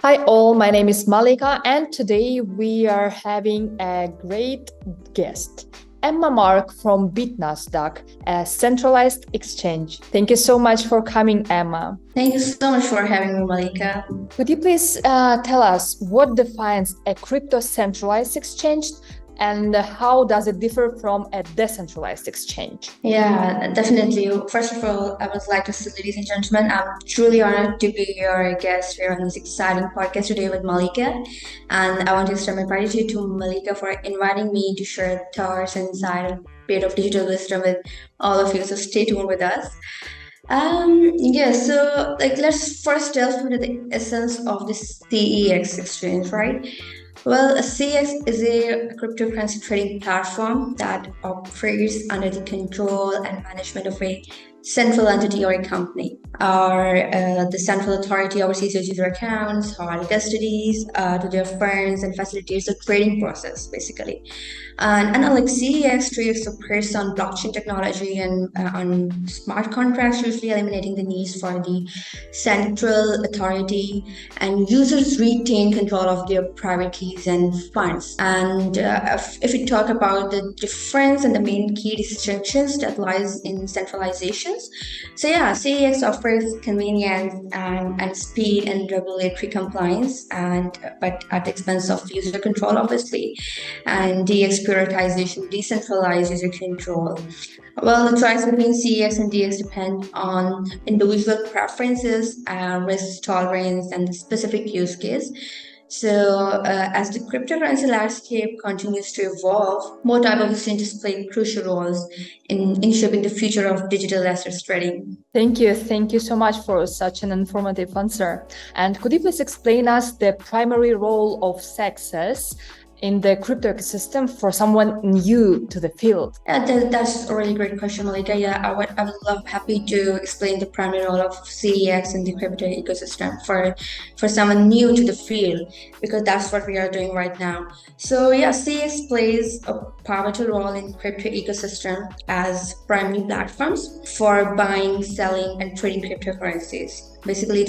Hi all, my name is Malika and today we are having a great guest, Emma Mark from BitNasdaq, a centralized exchange. Thank you so much for coming, Emma. Thank you so much for having me, Malika. Could you please tell us what defines a crypto centralized exchange and how does it differ from a decentralized exchange? Yeah, definitely. First of all, I would like to say, ladies and gentlemen, I'm truly honored to be your guest here on this exciting podcast today with Malika. And I want to extend my gratitude to Malika for inviting me to share thoughts and insight and bit of digital wisdom with all of you. So stay tuned with us. Let's first delve into the essence of the CEX exchange, right? Well, a CX is a cryptocurrency trading platform that operates under the control and management of a central entity or a company, or the central authority oversees your user accounts, hold custodies to their funds, and facilitates the trading process, basically. And unlike CEX, trades operates on blockchain technology and on smart contracts, usually eliminating the needs for the central authority, and users retain control of their private keys and funds. And if we talk about the difference and the main key distinctions that lies in centralizations, so yeah, CEX offers convenience and speed and regulatory compliance, and but at the expense of user control, obviously, and DX prioritization, decentralized user control. Well, the choice between CEX and DX depend on individual preferences, risk tolerance, and the specific use case. So, as the cryptocurrency landscape continues to evolve, more type of exchanges play crucial roles in shaping the future of digital assets trading. Thank you. Thank you so much for such an informative answer. And could you please explain us the primary role of success in the crypto ecosystem for someone new to the field? Yeah, that's a really great question, Malika. Yeah, I would love happy to explain the primary role of CEX in the crypto ecosystem for someone new to the field, because that's what we are doing right now. So yeah, CEX plays a pivotal role in crypto ecosystem as primary platforms for buying, selling, and trading cryptocurrencies. Basically, it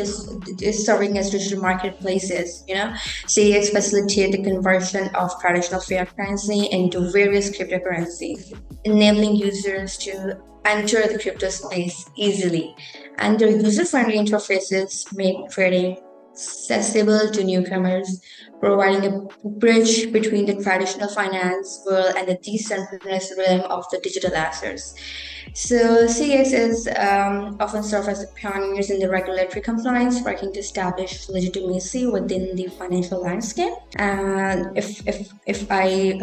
is serving as digital marketplaces. CEX facilitate the conversion of traditional fiat currency into various cryptocurrencies, enabling users to enter the crypto space easily. And their user-friendly interfaces make trading accessible to newcomers, providing a bridge between the traditional finance world and the decentralized realm of the digital assets. So CX is often serve as the pioneers in the regulatory compliance, working to establish legitimacy within the financial landscape. And if I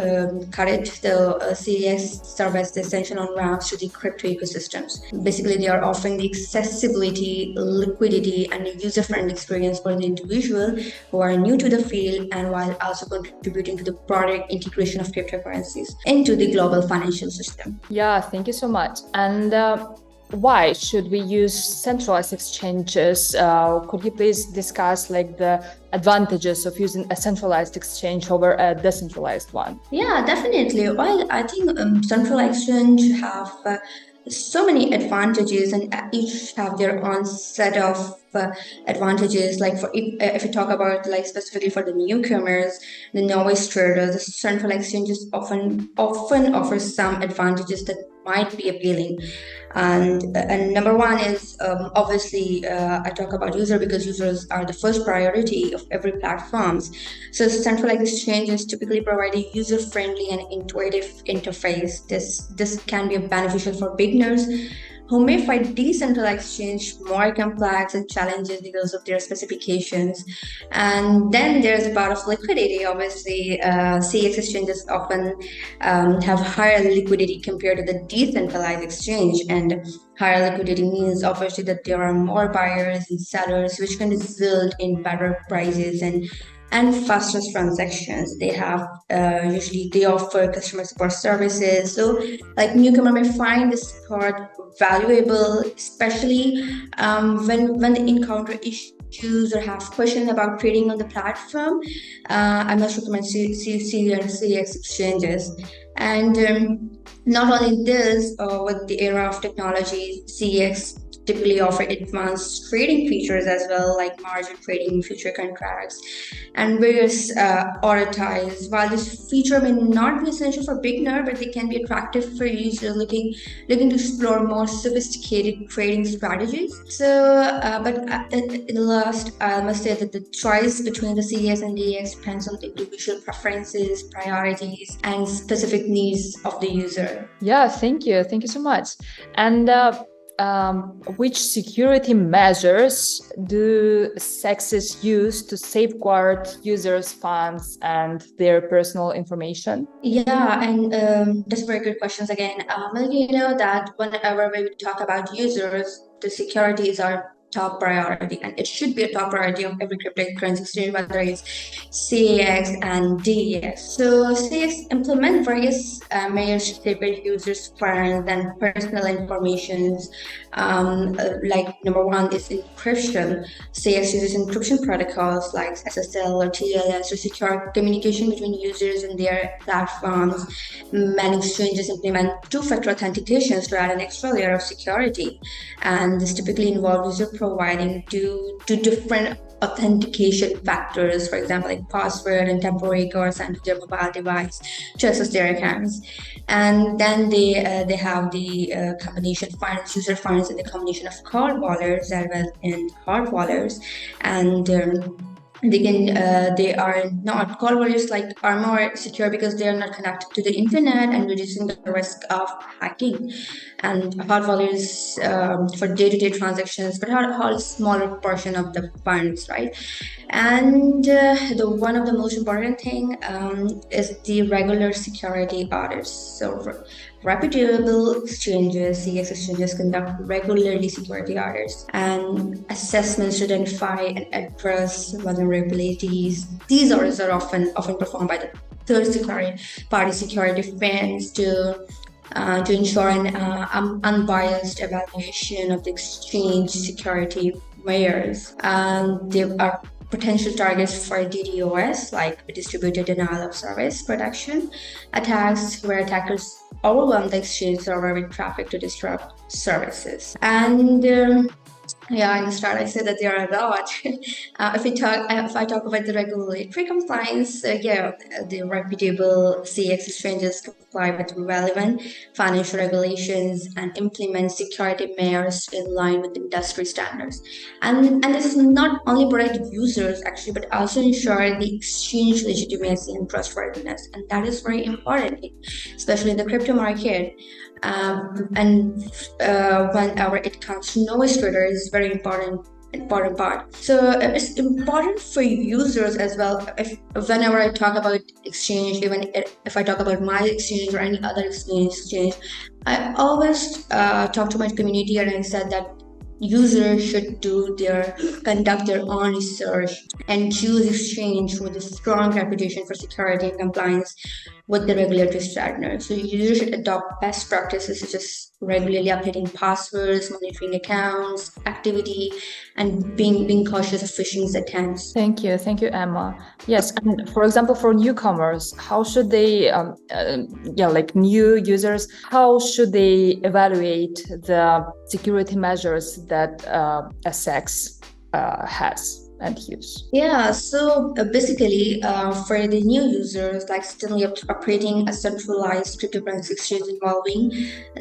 cut it, the CX serve as the essential on ramps to the crypto ecosystems. Basically, they are offering the accessibility, liquidity, and a user-friendly experience for the individual who are new to the field, and while also contributing to the broader integration of cryptocurrencies into the global financial system. Yeah, thank you so much. And why should we use centralized exchanges? Could you please discuss the advantages of using a centralized exchange over a decentralized one? Yeah, definitely. Well, I think centralized exchange have so many advantages, and each have their own set of advantages. Like for if you talk about specifically for the newcomers, the novice traders, the central exchanges often offers some advantages that might be appealing. And number one is obviously I talk about user because users are the first priority of every platforms. So centralized exchanges typically provide a user-friendly and intuitive interface. This can be beneficial for beginners who may find decentralized exchange more complex and challenging because of their specifications. And then there's a part of liquidity. Obviously, CX exchanges often have higher liquidity compared to the decentralized exchange. And higher liquidity means obviously that there are more buyers and sellers, which can result in better prices and fastest transactions. They have usually they offer customer support services. So newcomer may find this support valuable, especially when they encounter issues or have questions about trading on the platform. I must recommend CX exchanges. And not only this, with the era of technology, CX typically offer advanced trading features as well, like margin trading, future contracts, and various order types. While this feature may not be essential for beginner, but they can be attractive for users looking to explore more sophisticated trading strategies. But in the last, I must say that the choice between the CES and DEX depends on the individual preferences, priorities, and specific needs of the user. Yeah, thank you. Thank you so much. And which security measures do sexes use to safeguard users' funds and their personal information? Yeah, and that's very good questions again. You know that whenever we talk about users, the security is our top priority, and it should be a top priority of every cryptocurrency exchange, whether it's CAX and DEX. So CAX implement various measures to safeguard users' funds and personal informations. Like number one is encryption. CX uses encryption protocols like SSL or TLS to secure communication between users and their platforms. Many exchanges implement two-factor authentications to add an extra layer of security, and this typically involves user providing two different authentication factors, for example, like password and temporary code assigned to their mobile device to access their accounts. And then they have the combination funds, user funds, and the combination of cold wallets as well and hard wallets, and they are not cold wallets like are more secure because they are not connected to the internet and reducing the risk of hacking. And hard wallets for day-to-day transactions, but hold a smaller portion of the funds, right? And the one of the most important thing is the regular security audits. So reputable exchanges, CX exchanges, conduct regularly security audits and assessments to identify and address vulnerabilities. These audits are often performed by the third security party security firms to ensure an unbiased evaluation of the exchange security measures. There are potential targets for DDoS, like distributed denial of service protection attacks, where attackers overwhelm the exchange server with traffic to disrupt services. And yeah, in the start I said that there are a lot. If I talk about the regulatory compliance, the reputable CX exchanges comply with relevant financial regulations and implement security measures in line with industry standards. And this is not only protect users actually, but also ensure the exchange legitimacy and trustworthiness. And that is very important, especially in the crypto market. Whenever it comes to novice trader is very important part. So it's important for users as well. If whenever I talk about exchange, even if I talk about my exchange or any other exchange, I always talk to my community and I said that users should conduct their own research and choose exchange with a strong reputation for security and compliance with the regulatory standards. So users should adopt best practices such as regularly updating passwords, monitoring accounts, activity, and being cautious of phishing attempts. Thank you, Emma. Yes, and for example, for newcomers, how should they, like new users, how should they evaluate the security measures that a sex has and use? Yeah, so basically, for the new users, like suddenly operating a centralized cryptocurrency exchange involving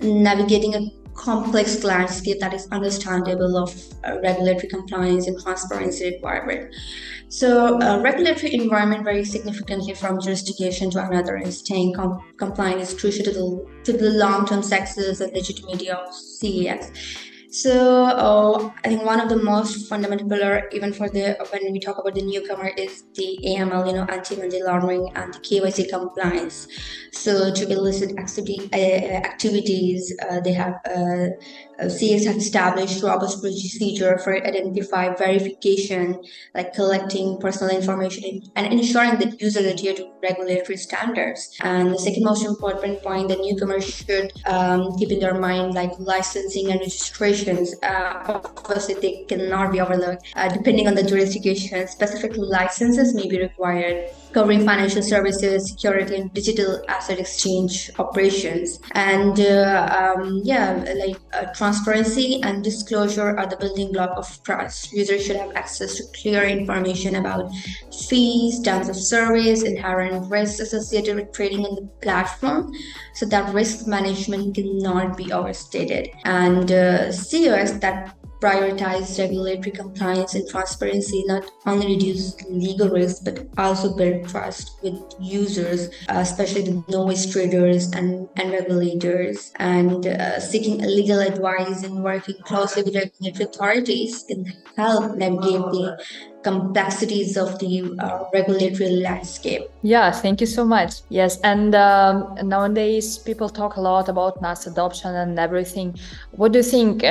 navigating a complex landscape that is understandable of regulatory compliance and transparency requirement. So, regulatory environment varies significantly from jurisdiction to another, and staying compliant is crucial to the long-term success and legitimacy of CEX. So I think one of the most fundamental pillar, even for when we talk about the newcomer, is the AML, anti-money laundering and the KYC compliance. So to illicit activities, they have CX have established robust procedure for identify verification, like collecting personal information and ensuring that users adhere to regulatory standards. And the second most important point that newcomers should keep in their mind, like licensing and registrations. Obviously, they cannot be overlooked. Depending on the jurisdiction, specific licenses may be required. covering financial services, security, and digital asset exchange operations. And transparency and disclosure are the building block of trust. Users should have access to clear information about fees, terms of service, inherent risks associated with trading in the platform, so that risk management cannot be overstated. And CEOs that prioritize regulatory compliance and transparency not only reduce legal risk but also build trust with users, especially the novice traders and regulators. And seeking legal advice and working closely with regulatory authorities can help navigate the complexities of the regulatory landscape. Yeah, thank you so much. Yes, and nowadays people talk a lot about mass adoption and everything. What do you think?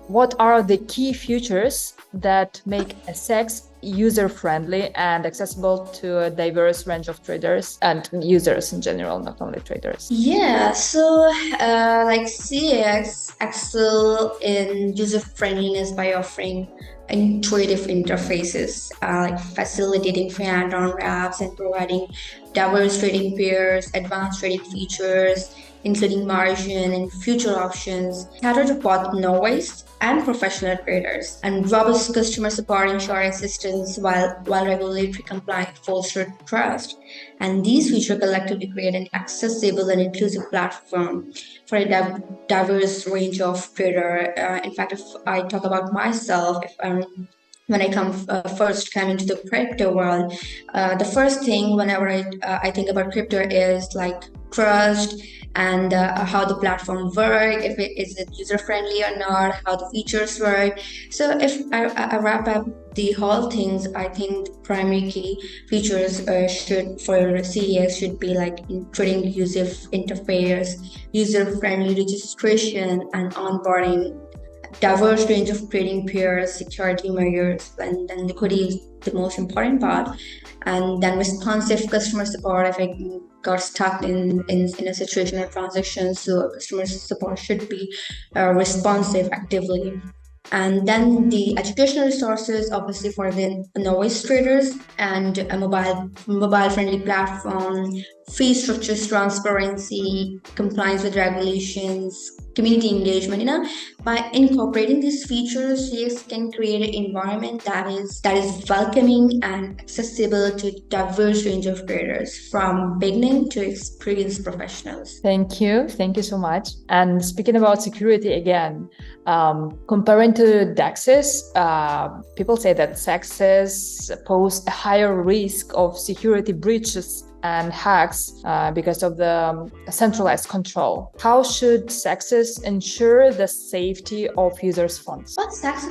What are the key features that make a SEX user-friendly and accessible to a diverse range of traders and users in general, not only traders? Yeah, so CX excel in user friendliness by offering intuitive interfaces, like facilitating hand-on apps and providing diverse trading pairs, advanced trading features, including margin and future options, cater to both novice and professional traders, and robust customer support ensure assistance while regulatory compliance foster trust. And these features collectively create an accessible and inclusive platform for a diverse range of trader. In fact, if I talk about myself, if when I first come into the crypto world, the first thing whenever I think about crypto is like trust and how the platform work, if it is it user friendly or not, how the features work. So if I wrap up the whole things, I think the primary key features should for CEX should be like trading user interface, user friendly registration and onboarding, diverse range of trading pairs, security measures, and then liquidity is the most important part. And then responsive customer support if I got stuck in a situation or transaction. So customer support should be responsive actively. And then the educational resources, obviously for the novice traders, and a mobile friendly platform, fee structures, transparency, compliance with regulations, community engagement. By incorporating these features, CX can create an environment that is welcoming and accessible to a diverse range of traders, from beginning to experienced professionals. Thank you so much. And speaking about security again, comparing to DEXs, people say that SEXs pose a higher risk of security breaches and hacks because of the centralized control. How should SEXs ensure the safety of users' funds? Well, SEXs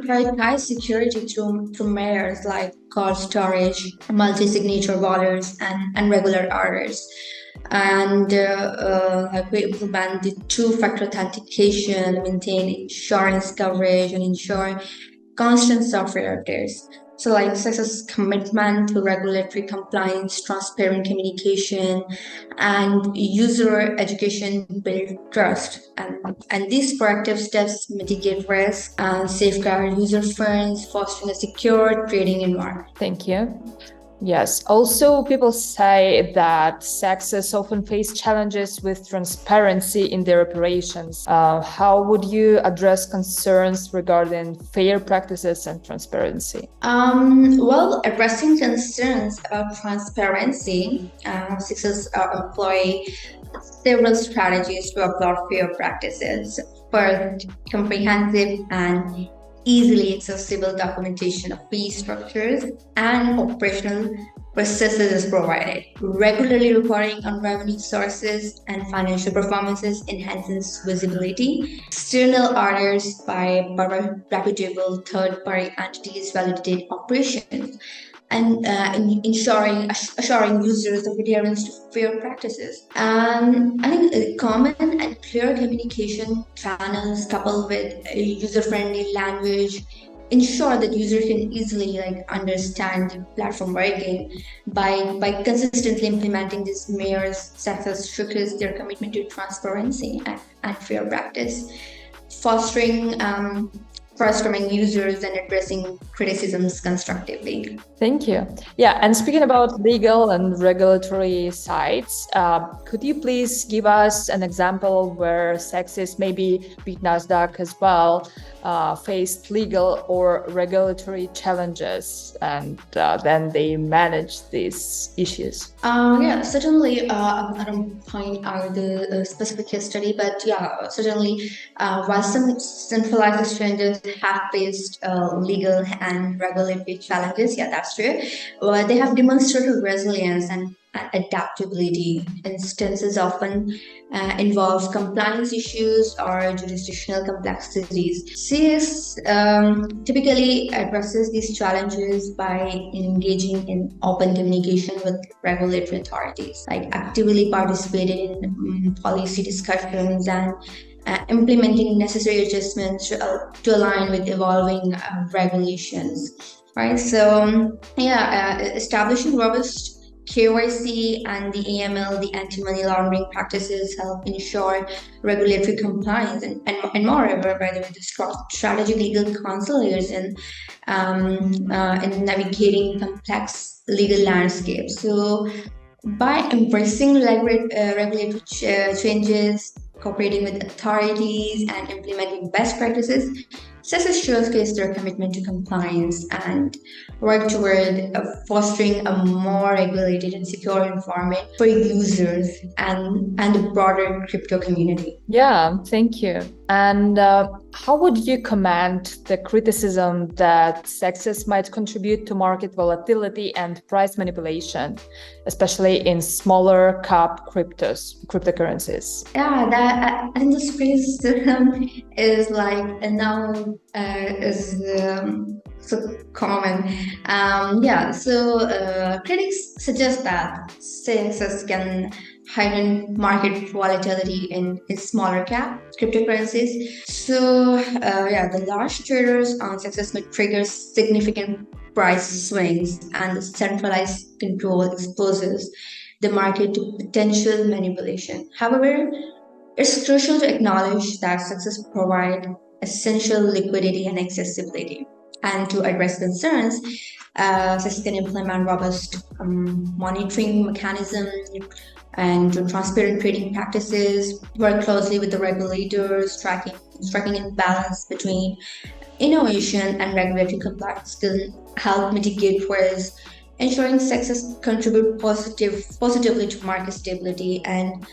prioritize security through measures like cold storage, multi-signature wallets, and regular orders. And we implement the two-factor authentication, maintain insurance coverage, and ensure constant software updates. So like success commitment to regulatory compliance, transparent communication, and user education build trust. And these proactive steps mitigate risk and safeguard user funds, fostering a secure trading environment. Thank you. Yes. Also, people say that SEXs often face challenges with transparency in their operations. How would you address concerns regarding fair practices and transparency? Well, addressing concerns about transparency, SEXs employ several strategies to uphold fair practices. First, comprehensive and easily accessible documentation of fee structures and operational processes is provided. Regularly reporting on revenue sources and financial performances enhances visibility. External orders by reputable third-party entities validate operations, and assuring users of adherence to fair practices. I think common and clear communication channels coupled with a user-friendly language ensure that users can easily understand the platform working. By consistently implementing these measures, success showcases their commitment to transparency and fair practice, fostering frustrating users and addressing criticisms constructively. Thank you. Yeah, and speaking about legal and regulatory sides, could you please give us an example where Sexis, maybe beat Nasdaq as well, faced legal or regulatory challenges, and then they managed these issues? Yeah, certainly. I don't point out the specific case study, but yeah, certainly, while some centralized exchanges have faced legal and regulatory challenges, yeah, that's true. They have demonstrated resilience and adaptability. Instances often involve compliance issues or jurisdictional complexities. CS typically addresses these challenges by engaging in open communication with regulatory authorities, like actively participating in policy discussions and implementing necessary adjustments to align with evolving regulations. Right, so yeah, establishing robust KYC and the AML, the anti-money laundering practices help ensure regulatory compliance, and moreover, by the way, the strategic legal counselors in navigating complex legal landscapes. So, by embracing regulatory changes, cooperating with authorities, and implementing best practices, success showcase their commitment to compliance and work toward fostering a more regulated and secure environment for users and the broader crypto community. Yeah, thank you. And how would you comment the criticism that Sexis might contribute to market volatility and price manipulation, especially in smaller cap cryptocurrencies? Yeah, that I think the space is like now is so common. Yeah, so critics suggest that CXS can heighten market volatility in smaller cap cryptocurrencies. So yeah, the large traders on CXS may trigger significant price swings, and the centralized control exposes the market to potential manipulation. However, it's crucial to acknowledge that success provides essential liquidity and accessibility. And to address concerns, success can implement robust monitoring mechanisms and transparent trading practices, work closely with the regulators, striking a balance between innovation and regulatory compliance can help mitigate risk, ensuring success contribute positively to market stability and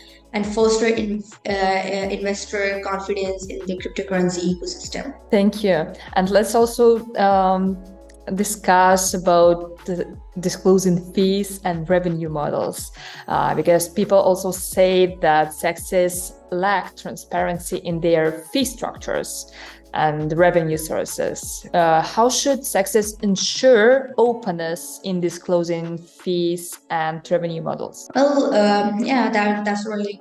foster investor confidence in the cryptocurrency ecosystem. Thank you. And let's also discuss about the disclosing fees and revenue models, because people also say that Sexis lack transparency in their fee structures and revenue sources. How should Sexis ensure openness in disclosing fees and revenue models? Well, yeah, that's a really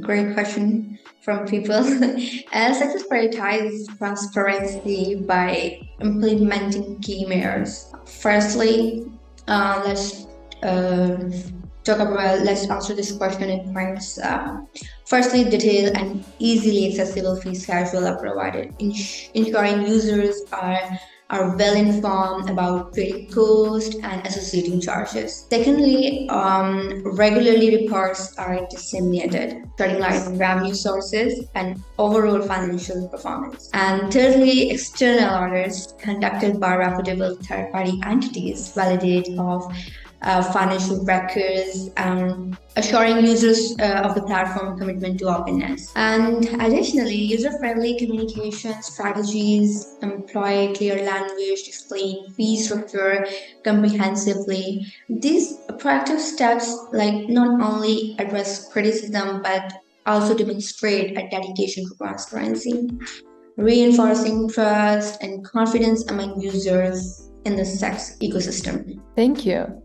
great question from people. Success prioritizes transparency by implementing key measures. Firstly, let's let's answer this question in points. Firstly, detailed and easily accessible fee schedules are provided, ensuring users are well informed about trading costs and associating charges. Secondly, regularly reports are disseminated, shedding light on revenue sources and overall financial performance. And thirdly, external audits conducted by reputable third-party entities validate of financial records, assuring users of the platform commitment to openness. And additionally, user-friendly communication strategies employ clear language, explain fee structure comprehensively. These proactive steps not only address criticism but also demonstrate a dedication to transparency, reinforcing trust and confidence among users in the SEX ecosystem. Thank you.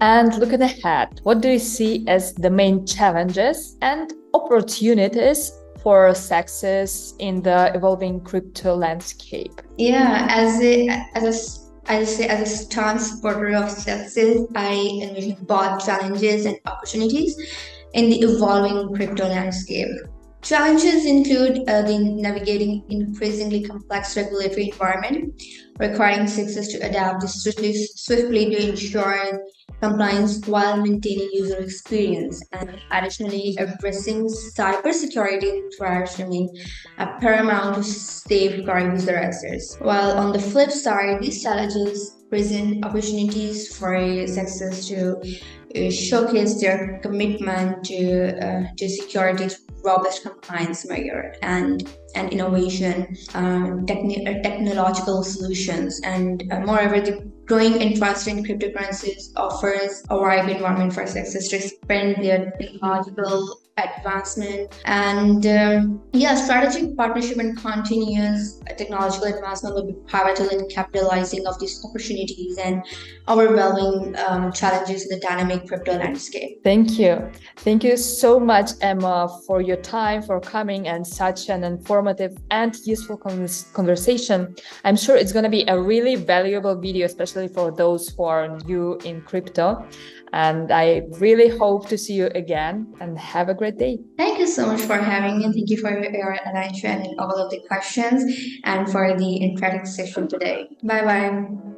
And looking ahead, what do you see as the main challenges and opportunities for Sexis in the evolving crypto landscape? Yeah, as a strong supporter of Sexis, I envision both challenges and opportunities in the evolving crypto landscape. Challenges include the navigating increasingly complex regulatory environment, requiring success to adapt swiftly to ensure compliance while maintaining user experience. And additionally, addressing cybersecurity threats remain a paramount to safeguard user access. While on the flip side, these challenges present opportunities for success to showcase their commitment to security, robust compliance measure, and innovation, technological solutions, and moreover, the growing interest in cryptocurrencies offers a ripe environment for success to expand their technological advancement and strategic partnership and continuous technological advancement will be pivotal in capitalizing of these opportunities and overwhelming challenges in the dynamic crypto landscape. Thank you. Thank you so much, Emma, for your time, for coming, and such an informative and useful conversation. I'm sure it's going to be a really valuable video, especially for those who are new in crypto. And I really hope to see you again and have a great day. Thank you so much for having me. Thank you for your attention and all of the questions and for the interactive session today. Bye bye.